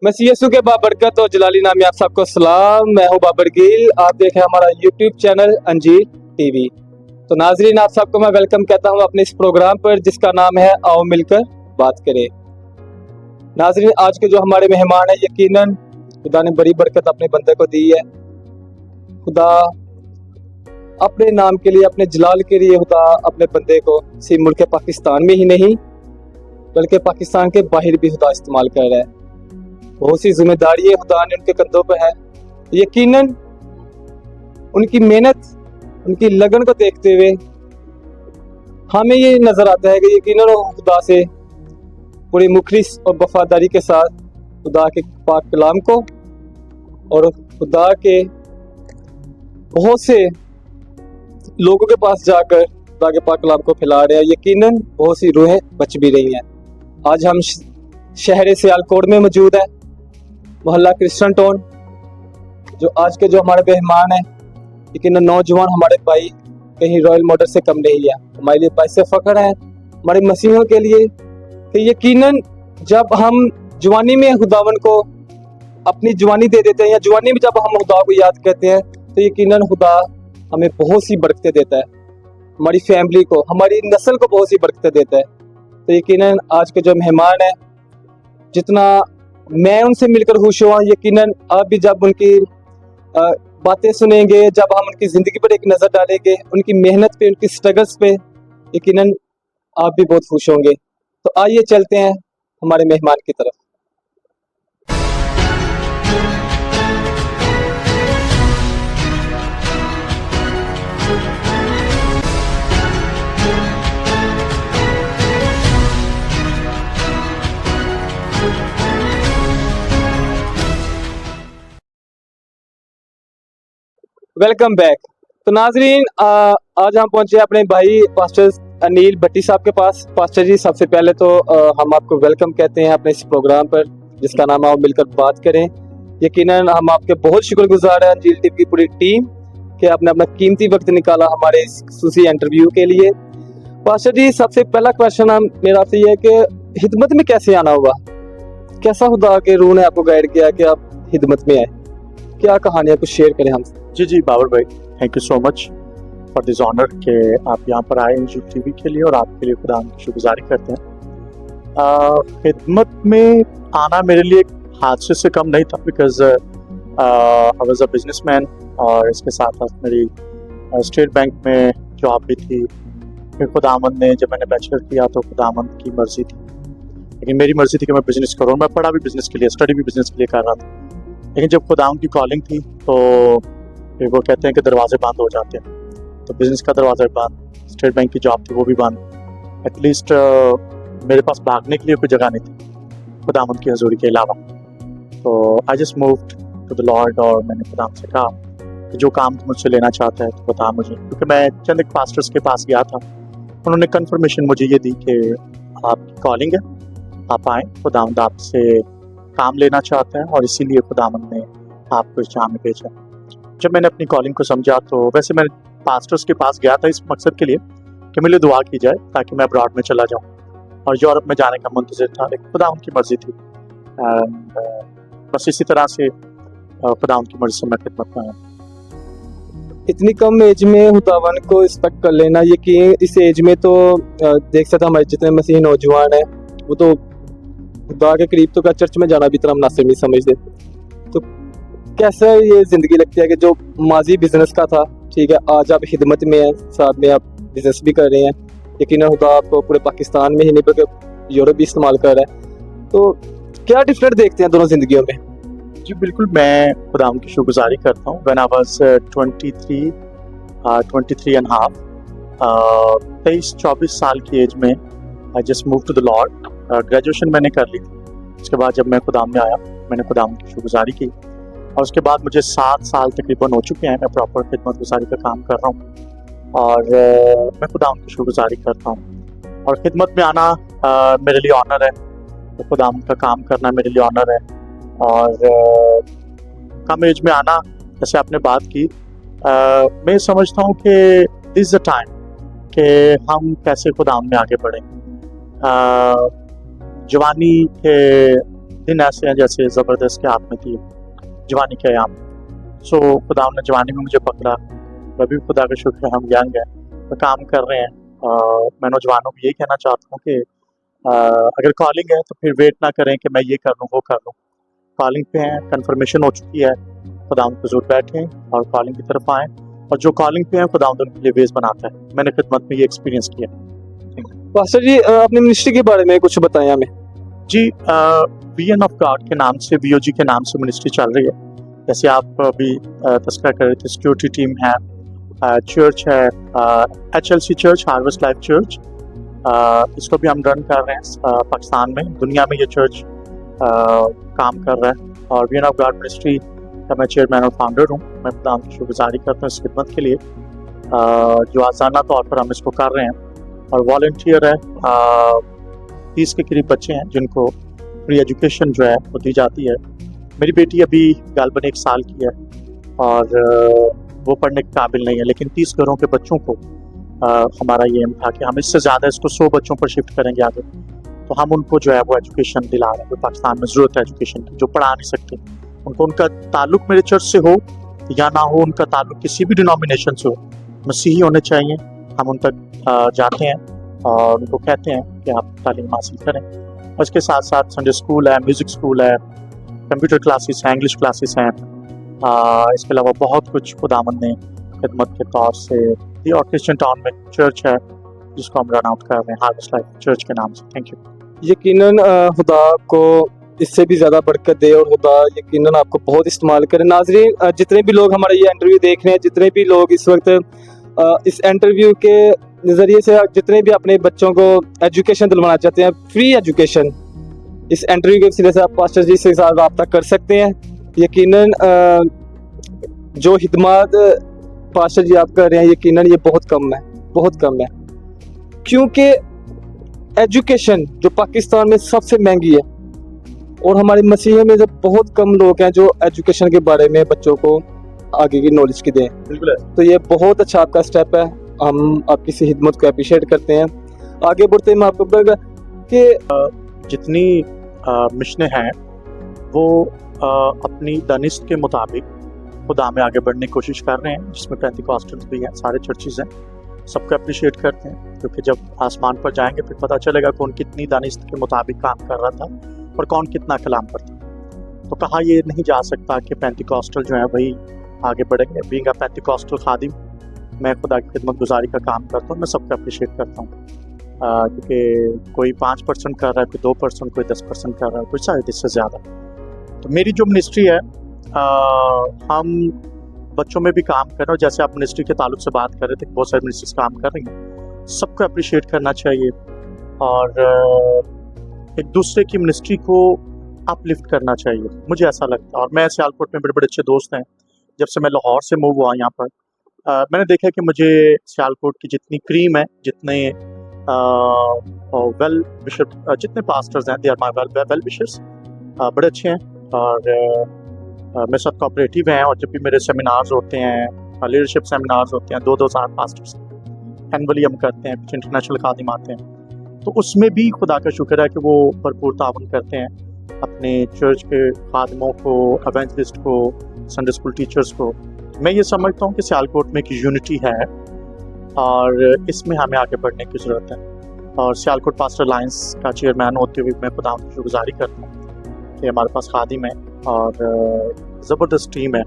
मसीह यीशु के बाबरकत और जलाली नाम में आप सबको सलाम। मैं हूं बाबर गिल। आप देखें हमारा यूट्यूब चैनल अंजीर टीवी। तो नाजरीन, आप सबको मैं वेलकम कहता हूं अपने इस प्रोग्राम पर जिसका नाम है आओ मिलकर बात करें। नाजरीन, आज के जो हमारे मेहमान हैं, यकीनन खुदा ने बड़ी बरकत अपने बंदे को दी है। खुदा अपने नाम के लिए, अपने जलाल के लिए खुदा अपने बंदे को सिर्फ मुल्क पाकिस्तान में ही नहीं बल्कि पाकिस्तान के बाहर भी खुदा इस्तेमाल कर रहा है। बहुत सी जिम्मेदारियां खुदा ने उनके कंधों पर है। यकीनन उनकी मेहनत, उनकी लगन को देखते हुए हमें ये नजर आता है कि यकीनन वो खुदा से पूरी मुखलिस और वफादारी के साथ खुदा के पाक कलाम को और खुदा के बहुत से लोगों के पास जाकर खुदा के पाक कलाम को फैला रहे हैं। यकीनन बहुत सी रूहें बच भी रही हैं। आज हम शहर सियालकोट में मौजूद है, मोहल्ला क्रिश्चियन टाउन। जो आज के जो हमारे मेहमान हैं, लेकिन नौजवान हमारे भाई कहीं रॉयल मोटर से कम नहीं है। हमारे लिए बाइस फख्र है हमारे मसीहों के लिए कि यकीनन जब हम जवानी में खुदावन को अपनी जवानी दे देते हैं या जवानी में जब हम खुदा को याद करते हैं तो यकीनन खुदा हमें बहुत सी बरकतें देता है। हमारी फैमिली को, हमारी नस्ल को बहुत सी बरकतें देता है। तो यकीनन आज के जो मेहमान हैं, जितना मैं उनसे मिलकर खुश हुआ, यकीनन आप भी जब उनकी बातें सुनेंगे, जब हम उनकी ज़िंदगी पर एक नज़र डालेंगे, उनकी मेहनत पे, उनकी स्ट्रगल्स पे, यकीनन आप भी बहुत खुश होंगे। तो आइए चलते हैं हमारे मेहमान की तरफ। Welcome back. तो नाजरीन, आज हम पहुंचे अपने भाई पास्टर अनिल भट्टी साहब के पास। पास्टर जी, सबसे पहले तो हम आपको वेलकम कहते हैं अपने इस प्रोग्राम पर जिसका नाम आओ मिलकर बात करें। यकीनन हम आपके बहुत शुक्रगुजार हैं, अंजील टीवी की पूरी टीम, कि आपने अपना कीमती वक्त निकाला हमारे इस खुसूसी इंटरव्यू के लिए। पास्टर जी, सबसे पहला क्वेश्चन मेरा आपसे ये है कि हिदमत में कैसे आना हुआ? कैसा खुदा के रूह ने आपको गाइड किया कि आप हिदमत में आए? क्या कहानियां कुछ शेयर करें हमसे? जी बाबर भाई, thank you so much for this honour कि आप यहाँ पर आए अंजीर टीवी के लिए, और आपके लिए खुदा की शुक्रगुजारी करते हैं। खिदमत में आना मेरे लिए एक हादसे से कम नहीं था, because I was a businessman, और इसके साथ साथ मेरी स्टेट बैंक में जॉब भी थी। फिर खुदामंद ने, जब मैंने बैचलर किया तो खुदामंद की मर्जी थी, लेकिन मेरी मर्जी थी कि मैं बिजनेस करूँ। मैं पढ़ा भी बिजनेस के लिए, स्टडी भी बिजनेस के लिए कर रहा था, लेकिन जब खुदाम की कॉलिंग थी तो फिर वो कहते हैं कि दरवाजे बंद हो जाते हैं। तो बिजनेस का दरवाजा बंद, स्टेट बैंक की जॉब थी वो भी बंद। एटलीस्ट मेरे पास भागने के लिए कोई जगह नहीं थी खुदामंद की हजूरी के अलावा। तो I just moved to the Lord, और मैंने खुदाम से कहा कि जो काम तुम मुझसे लेना चाहता है तो बता मुझे, क्योंकि मैं चंद एक पास्टर्स के पास गया था। उन्होंने कंफर्मेशन मुझे ये दी कि आपकी कॉलिंग है, आप आएँ, खुदामंद आपसे काम लेना चाहता है, और इसीलिए खुदामंद ने आपको इस जहाँ में भेजा। जब मैंने अपनी कॉलिंग को समझा तो वैसे मैं पास्टर्स के पास गया था इस मकसद के लिए कि मेरे लिए दुआ की जाए ताकि मैं अब्रॉड में चला जाऊं, और यूरोप में जाने का मुंतज़िर था, लेकिन खुदा उनकी मर्जी थी। बस इसी तरह से खुदा उनकी मर्जी से मैं खिदमत में आया। इतनी कम एज में खुदावन को रिस्पेक्ट कर लेना, ये कि इस एज में तो देख सकते हमारे जितने मसीही नौजवान हैं वो तो खुदा के करीब तो का चर्च में जाना भी इतना मुनासिब नहीं समझते। तो कैसा ये जिंदगी लगती है कि जो माजी बिजनेस का था, ठीक है, आज आप खिदमत में हैं, साथ में आप बिजनेस भी कर रहे हैं। यकीनन खुदा आपको पूरे पाकिस्तान में ही नहीं बल्कि यूरोप भी इस्तेमाल कर रहा है। तो क्या डिफरेंट देखते हैं दोनों जिंदगियों में? जी बिल्कुल, मैं खुदा की शुक्रगुजारी करता हूँ। When I was 23 and half, 23-24 साल की एज में I just move to the Lord. Graduation मैंने कर ली थी। उसके बाद जब मैं खुदाम में आया, मैंने खुदाम की शुक्रगुजारी की, और उसके बाद मुझे 7 साल तकरीबन हो चुके हैं मैं प्रॉपर खिदमत गुजारी का काम कर रहा हूँ, और मैं खुदाम की शुक्रगुजारी करता हूँ। और खिदमत में आना मेरे लिए ऑनर है, तो खुदाम का काम करना मेरे लिए ऑनर है। और कम एज में आना, जैसे आपने बात की, मैं समझता हूँ कि दिस इज द टाइम कि हम कैसे खुदाम में आगे बढ़ें। जवानी के दिन ऐसे हैं जैसे ज़बरदस्त के हाथ में थी जवानी के आयाम। सो खुदा ने जवानी में मुझे पकड़ा, अभी खुदा का शुक्र है हम यंग हैं, तो काम कर रहे हैं। मैं नौजवानों को यही कहना चाहता हूँ कि अगर कॉलिंग है तो फिर वेट ना करें कि मैं ये कर लूँ वो कर लूँ। कॉलिंग पे हैं, कन्फर्मेशन हो चुकी है, खुदा हुजूर बैठें और कॉलिंग की तरफ आएँ, और जो कॉलिंग पे हैं खुदा उनके लिए वेज बनाता है। मैंने खिदमत में ये एक्सपीरियंस किया। पास्टर जी अपनी मिनिस्ट्री के बारे में कुछ बताएं हमें। जी, विजन ऑफ गॉड के नाम से, VOG के नाम से मिनिस्ट्री चल रही है। जैसे आप अभी तस्करा कर रहे थे, सिक्योरिटी टीम है, चर्च है, HLC church, harvest life church, इसको भी हम रन कर रहे हैं पाकिस्तान में, दुनिया में ये चर्च काम कर रहा है। और विजन ऑफ गॉड मिनिस्ट्री का मैं चेयरमैन और फाउंडर हूँ। मैं खुदा की शुक्रगुजारी करता हूँ इस खिदमत के लिए जो आजाना तौर पर हम इसको कर रहे हैं। और वॉलंटियर है, 30 के करीब बच्चे हैं जिनको फ्री एजुकेशन जो है वो दी जाती है। मेरी बेटी अभी गालबन 1 साल की है और वो पढ़ने के काबिल नहीं है, लेकिन 30 घरों के बच्चों को हमारा ये एम था कि हम इससे ज़्यादा इसको 100 बच्चों पर शिफ्ट करेंगे आगे। तो हम उनको जो है वो एजुकेशन दिला रहे हैं, जो पाकिस्तान में ज़रूरत है एजुकेशन की, जो पढ़ा नहीं सकते उनको, उनका ताल्लुक मेरे चर्च से हो या ना हो, उनका ताल्लुक किसी भी डिनोमिनेशन से हो, मसीही होने चाहिए। हम उन तक जाते हैं और उनको कहते हैं कि आप तालीम हासिल करें। और इसके साथ साथ संडे स्कूल है, म्यूज़िक स्कूल है, कंप्यूटर क्लासेस हैं, इंग्लिश क्लासेस हैं। इसके अलावा बहुत कुछ खुदावंद ने खिदमत के तौर से दी। और क्रिश्चियन टाउन में चर्च है जिसको हम रन आउट कर रहे हैं, हार्वेस्ट लाइफ चर्च के नाम से। Thank you. यकीनन खुदा को इससे भी ज़्यादा बरकत दे और खुदा यकीनन आपको बहुत इस्तेमाल करे। नाज़रीन, जितने भी लोग हमारा ये इंटरव्यू देख रहे हैं, जितने भी लोग इस वक्त इस इंटरव्यू के नज़रिए से जितने भी अपने बच्चों को एजुकेशन दिलवाना चाहते हैं, फ्री एजुकेशन, इस इंटरव्यू के वसीले से आप पास्टर जी से साथ रब्ता कर सकते हैं। यकीनन जो खिदमत पास्टर जी आप कर रहे हैं, यकीनन ये बहुत कम है, बहुत कम है, क्योंकि एजुकेशन जो पाकिस्तान में सबसे महंगी है और हमारे मसीह में जब बहुत कम लोग हैं जो एजुकेशन के बारे में बच्चों को आगे की नॉलेज की दें। बिल्कुल है। तो ये बहुत अच्छा आपका स्टेप है, हम आपकी इस खिदमत को अप्रिशिएट करते हैं। आगे बढ़ते हैं, मैं आपको बताऊंगा कि जितनी मिशनें हैं वो अपनी दानिश के मुताबिक खुदा में आगे बढ़ने की कोशिश कर रहे हैं, जिसमें पेंटिकॉस्टल्स भी हैं, सारे चर्चेज हैं। सबको अप्रिशिएट करते हैं, क्योंकि जब आसमान पर जाएंगे फिर पता चलेगा कौन कितनी दानिश के मुताबिक काम कर रहा था और कौन कितना कलाम पर था। तो कहा ये नहीं जा सकता कि पेंटिकॉस्टल जो है वही आगे बढ़ेंगे। बीइंग अ पेंटिकॉस्टल खादिम, मैं खुदा की खिदमत गुजारी का काम करता हूँ, मैं सबको अप्रिशिएट करता हूँ, क्योंकि कोई 5% कर रहा है, कोई 2%, कोई 10% कर रहा है, कोई शायद इससे ज़्यादा। तो मेरी जो मिनिस्ट्री है, हम बच्चों में भी काम कर रहे हैं। जैसे आप मिनिस्ट्री के ताल्लुक से बात कर रहे थे, बहुत सारी मिनिस्ट्रीज काम कर रही हैं, सबको अप्रिशिएट करना चाहिए और एक दूसरे की मिनिस्ट्री को अपलिफ्ट करना चाहिए, मुझे ऐसा लगता है। और मैं सियालकोट में बड़े बड़े अच्छे दोस्त हैं, जब से मैं लाहौर से मूव हुआ यहाँ पर, मैंने देखा कि मुझे सियालकोट की जितनी क्रीम है, जितने वेल विशर, जितने पास्टर्स हैं, they are my well wishers, बड़े अच्छे हैं और मेरे साथ कोऑपरेटिव हैं। और जब भी मेरे सेमिनार्स होते हैं, लीडरशिप सेमिनार्स होते हैं, 2-2 पास्टर्स एनुअली हम करते हैं, कुछ इंटरनेशनल खादिम आते हैं, तो उसमें भी खुदा का शुक्र है कि वो भरपूर ताउन करते हैं अपने चर्च के खादिमों को, एवेंजलिस्ट को, संडे स्कूल टीचर्स को। मैं ये समझता हूँ कि सियालकोट में एक यूनिटी है और इसमें हमें आगे बढ़ने की ज़रूरत है। और सियालकोट पास्टर अलायंस का चेयरमैन होते हुए मैं खुदा की शुक्रगुजारी करता हूँ कि हमारे पास खादिम है और ज़बरदस्त टीम है।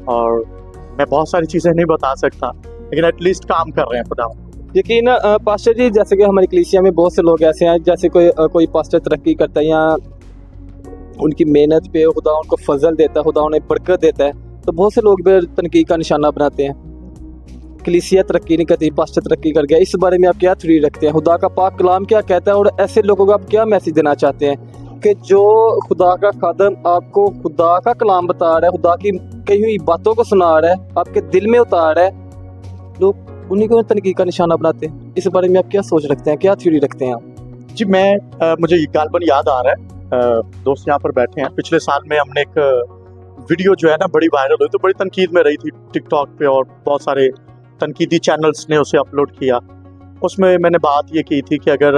और मैं बहुत सारी चीज़ें नहीं बता सकता, लेकिन एटलीस्ट काम कर रहे हैं खुदा। यकीन पास्टर जी, जैसे कि हमारी कलीसिया में बहुत से लोग ऐसे हैं, जैसे कोई पास्टर तरक्की करता है या उनकी मेहनत पे खुदा उनको फजल देता है, खुदा उन्हें बरकत देता है, तो बहुत से लोग भी तनकीद का निशाना बनाते हैं। कलीसिया तरक्की नहीं करती, पास्टर तरक्की कर गया। इस बारे में आप क्या थ्योरी रखते हैं? खुदा का पाक कलाम क्या कहता है और ऐसे लोगों को आप क्या मैसेज देना चाहते हैं कि जो खुदा का खादम आपको खुदा का कलाम बता रहा है, खुदा की कही हुई बातों को सुना रहा है, आपके दिल में उतार रहा है, लोग उन्हीं को तनकीद का निशाना बनाते हैं। इस बारे में आप क्या सोच रखते हैं, क्या थ्योरी रखते हैं आप? जी, मुझे ये गालबन याद आ रहा है, दोस्त यहाँ पर बैठे हैं। पिछले साल में हमने एक वीडियो जो है ना बड़ी वायरल हुई, तो बड़ी तनकीद में रही थी टिकटॉक पे और बहुत सारे तनकीदी चैनल्स ने उसे अपलोड किया। उसमें मैंने बात ये की थी कि अगर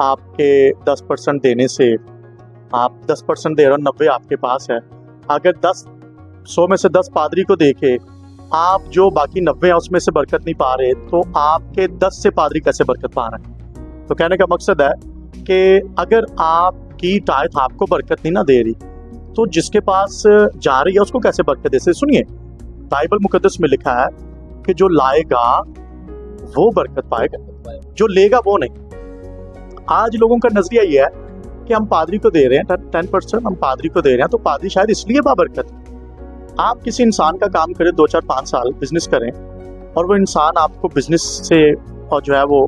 आपके 10% देने से आप 10% दे रहे हो, 90 आपके पास है। अगर 100 में से 10 पादरी को देके आप जो बाकी 90 है उसमें से बरकत नहीं पा रहे, तो आपके 10 से पादरी कैसे बरकत पा रहे हैं? तो कहने का मकसद है कि अगर आपकी टाइथ आपको बरकत नहीं ना दे रही, तो जिसके पास जा रही है उसको कैसे बरकत दे सकते? सुनिए, बाइबल मुकद्दस में लिखा है कि जो लाएगा वो बरकत पाएगा, जो लेगा वो नहीं। आज लोगों का नजरिया ये है कि हम पादरी को दे रहे हैं 10%, हम पादरी को दे रहे हैं तो पादरी शायद इसलिए बाबरकत। आप किसी इंसान का काम करें 2-4-5 साल बिजनेस करें और वो इंसान आपको बिजनेस से और जो है वो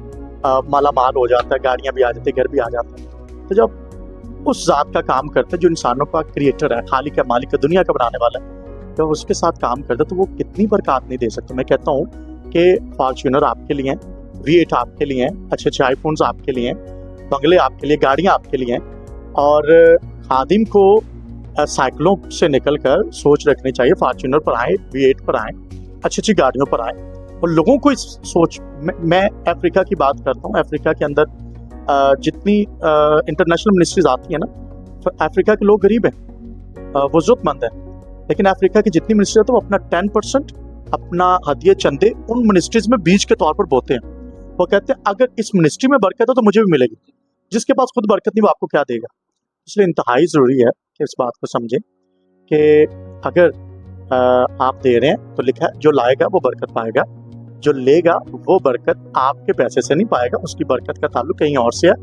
माला माल हो जाता है, गाड़ियां भी आ जाती है, घर भी आ जाता है। तो जब उस जात का काम करता है जो इंसानों का क्रिएटर है, खालिक है, मालिक है, दुनिया का बनाने वाला है, जब उसके साथ काम करता है तो वो कितनी बरकत नहीं दे सकते। मैं कहता हूँ कि फॉर्च्यूनर आपके लिए हैं, V8 आपके लिए हैं, अच्छे अच्छे आईफोन्स आपके लिए हैं, बंगले आपके लिए, गाड़ियाँ आपके लिए हैं, और खादिम को साइकिलों से निकलकर सोच रखनी चाहिए फॉर्च्यूनर पर आए, V8 पर आए, अच्छी अच्छी गाड़ियों पर आए। और लोगों को इस सोच, मैं अफ्रीका की बात करता हूँ। अफ्रीका के अंदर जितनी इंटरनेशनल मिनिस्ट्रीज आती है ना, तो अफ्रीका के लोग गरीब हैं, वो जरूरतमंद है, लेकिन अफ्रीका की जितनी मिनिस्ट्री है तो वो अपना 10% अपना हदिये चंदे उन मिनिस्ट्रीज में बीज के तौर पर बोते हैं। वो कहते हैं अगर इस मिनिस्ट्री में बरकत है तो मुझे भी मिलेगी, जिसके पास खुद बरकत नहीं वो आपको क्या देगा। इसलिए इंतहाई ज़रूरी है कि इस बात को समझें कि अगर आप दे रहे हैं तो लिखा है जो लाएगा वो बरकत पाएगा, जो लेगा वो बरकत आपके पैसे से नहीं पाएगा, उसकी बरकत का ताल्लुक कहीं और से है।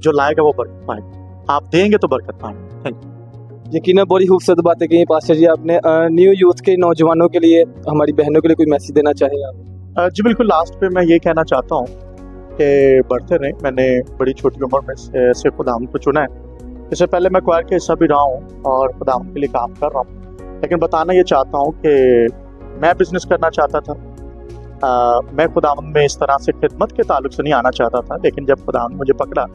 जो लाएगा वो बरकत पाएगा, आप देंगे तो बरकत पाएंगे। Thank you. यकीनन बड़ी खूबसूरत बातें कही पास्टर जी आपने। न्यू यूथ के नौजवानों के लिए, हमारी बहनों के लिए कोई मैसेज देना चाहें आप? जी बिल्कुल, लास्ट पे मैं ये कहना चाहता हूँ कि बढ़ते रहें। मैंने बड़ी छोटी उम्र में से खुदावंद को चुना है। इससे पहले मैं क्वायर के हिस्सा भी रहा हूँ और खुदावंद के लिए काम कर रहा हूँ, लेकिन बताना ये चाहता हूँ कि मैं बिजनेस करना चाहता था। मैं खुदावंद में इस तरह से खिदमत के ताल्लुक से नहीं आना चाहता था, लेकिन जब खुदावंद मुझे पकड़ा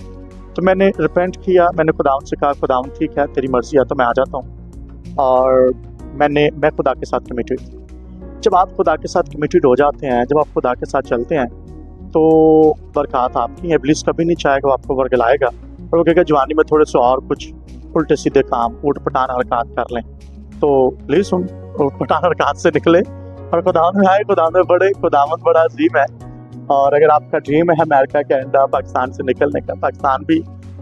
तो मैंने रिपेंट किया। मैंने खुदावंद से कहा खुदावंद ठीक है, तेरी मर्जी है तो मैं आ जाता हूँ, और मैं खुदा के साथ कमिटेड। जब आप खुदा के साथ कमिटेड हो जाते हैं, जब आप खुदा के साथ चलते हैं, तो बरकत आपकी है। इब्लीस कभी नहीं चाहेगा वो आपको वर्गलाएगा और वो कहेगा जवानी में थोड़े से और कुछ उल्टे सीधे काम, ऊट पटान हरकत कर लें। तो प्लीज़ उन ऊट पटान हरकत से निकले और खुदावंद में आए। खुदावंद में बड़े, खुदावंद बड़ा अजीम है। और अगर आपका ड्रीम है अमेरिका, कनाडा, पाकिस्तान से निकलने का, पाकिस्तान भी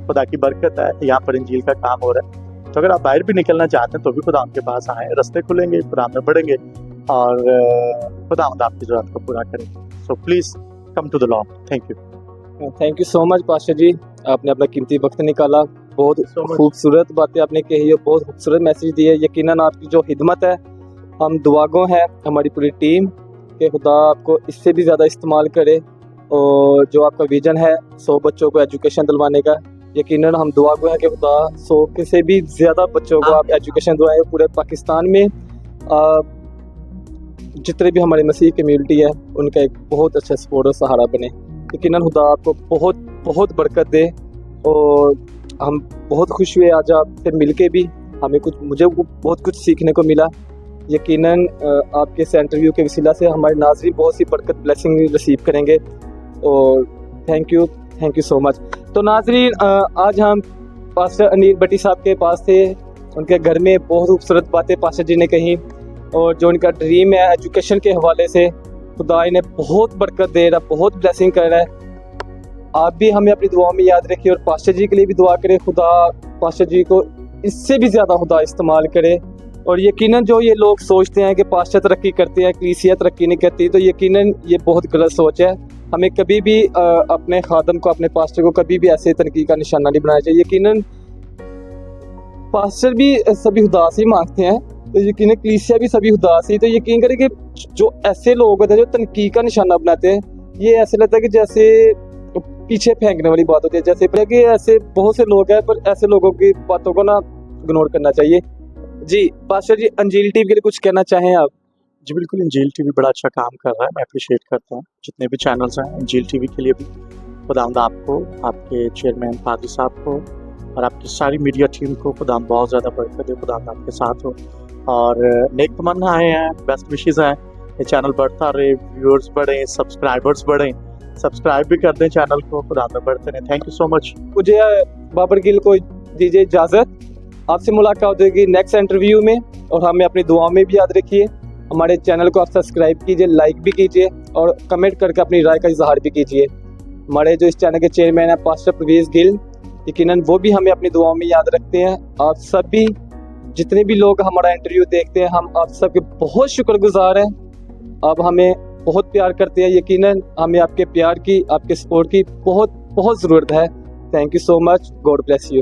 खुदा की बरकत है, यहाँ पर इंजील का काम हो रहा है, तो अगर आप बाहर भी निकलना चाहते हैं तो भी खुदावंद के पास आए, रास्ते खुलेंगे, खुदावंद में बढ़ेंगे और खुदावंद आपकी ज़रूरत को पूरा करेंगे। So please come to the lord. Thank you. Thank you so much pastor ji, आपने अपना कीमती वक्त निकाला, बहुत खूबसूरत बातें आपने कही और बहुत खूबसूरत मैसेज दिए। यकीनन आपकी जो हिदमत है, हम दुआगो हैं, हमारी पूरी टीम, कि खुदा आपको इससे भी ज़्यादा इस्तेमाल करे, और जो आपका विजन है 100 बच्चों को एजुकेशन दिलवाने का, यकीनन हम दुआगो हैं कि खुदा 100 के से भी ज़्यादा बच्चों को आप एजुकेशन दिलवाएं। पूरे पाकिस्तान में जितने भी हमारी मसीह कम्युनिटी है उनका एक बहुत अच्छा सपोर्ट और सहारा बने। यकीनन खुदा आपको बहुत बहुत बरकत दे, और हम बहुत खुश हुए आज आपसे मिलके भी, मुझे बहुत कुछ सीखने को मिला। यकीनन आपके इस इंटरव्यू के वसीला से हमारे नाज़रीन बहुत सी बरकत, ब्लेसिंग रिसीव करेंगे, और थैंक यू सो मच। तो नाज़रीन, आज हम पास्टर अनिल भट्टी साहब के पास थे, उनके घर में बहुत खूबसूरत बातें पास्टर जी ने कही, और जो उनका ड्रीम है एजुकेशन के हवाले से, खुदा इन्हें बहुत बरकत दे रहा है, बहुत ब्लेसिंग कर रहा है। आप भी हमें अपनी दुआओं में याद रखिए, और पास्टर जी के लिए भी दुआ करें, खुदा पास्टर जी को इससे भी ज़्यादा खुदा इस्तेमाल करे। और यकीनन जो ये लोग सोचते हैं कि पास्टर तरक्की करते हैं, कलीसिया तरक्की नहीं करती, तो यकीनन ये बहुत गलत सोच है। हमें कभी भी अपने खादम को, अपने पास्टर को कभी भी ऐसे तनकीद का निशाना नहीं बनाना चाहिए। यकीनन पास्टर भी सभी उदास ही मांगते हैं, तो यकीनन कलीसिया भी सभी उदास ही। तो यकीन करें कि जो ऐसे लोग होते हैं जो तनकीद का निशाना बनाते हैं, ये ऐसे लगता है कि जैसे पीछे फेंकने वाली बात होती है, जैसे कि ऐसे बहुत से लोग हैं, पर ऐसे लोगों की बातों को ना इग्नोर करना चाहिए। जी पास्टर जी, अंजील टीवी के लिए कुछ कहना चाहें आप? जी बिल्कुल, अंजील टीवी बड़ा अच्छा काम कर रहा है, मैं अप्रिशिएट करता हूँ जितने भी चैनल्स हैं अंजील टीवी के लिए भी। खुदावंद आपको, आपके चेयरमैन पादरी साहब को और आपकी सारी मीडिया टीम को खुदावंद बहुत ज़्यादा बरकत दे, खुदावंद आपके साथ हो। और नेक तमन्नाएं हैं, बेस्ट विशेज़ हैं, ये चैनल बढ़ता रहे, व्यूअर्स बढ़ें, सब्सक्राइबर्स बढ़ें, सब्सक्राइब भी कर दें चैनल को, खुदावंद बढ़ते रहें। Thank you so much. मुझे बाबर गिल को दीजिए इजाज़त। आपसे मुलाकात होगी नेक्स्ट इंटरव्यू में, और हमें अपनी दुआओं में भी याद रखिए। हमारे चैनल को आप सब्सक्राइब कीजिए, लाइक भी कीजिए और कमेंट करके अपनी राय का इजहार भी कीजिए। हमारे जो इस चैनल के चेयरमैन हैं पास्टर परवेज़ गिल, यकीनन वो भी हमें अपनी दुआओं में याद रखते हैं। आप सभी जितने भी लोग हमारा इंटरव्यू देखते हैं, हम आप सबके बहुत शुक्रगुजार हैं। आप हमें बहुत प्यार करते हैं, यकीनन हमें आपके प्यार की, आपके सपोर्ट की बहुत बहुत ज़रूरत है। Thank you so much. God bless you.